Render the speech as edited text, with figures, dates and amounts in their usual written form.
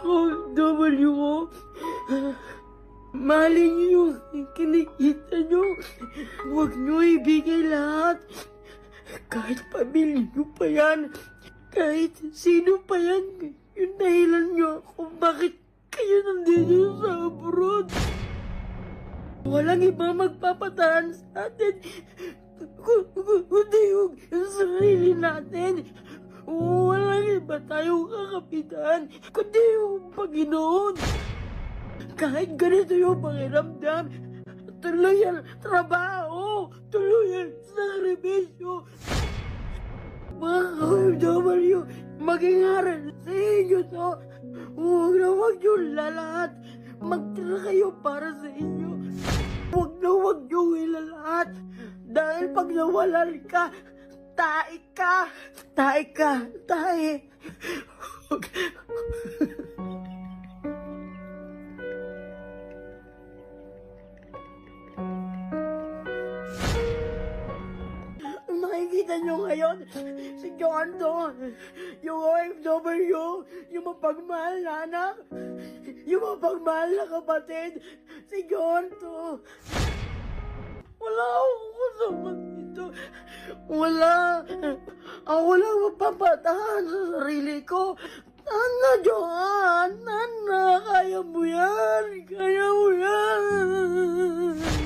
OFW ko. Mahalin niyo yung kinikita niyo. Huwag niyo ibigay lahat. Kahit pamilya niyo pa yan. Kahit sino pa yan. Yung dahilan niyo kung bakit kayo nandito sa abroad. Walang iba magpapataan sa atin. Kundi yung sarili natin. Walang iba tayong kakapitan. Kundi yung Panginoon. Kahit ganito yung pakiramdam, tuloy ang trabaho, tuloy ang sakripisyo. Mga OFW, maging aral sa inyo to. Huwag yung lalahat. Magtira kayo para sa inyo. Huwag yung ilalahat. Dahil pag nawalan ka, tae ka. Nakikita nyo ngayon, si John to, yung OFW, yung mapagmahal na anak, yung mapagmahal na kapatid, si John to. Wala akong kasama dito. Wala. Ako lang mapapatahan sa sarili ko. Nana, Johan! Nana, kaya mo yan! Kaya mo yan!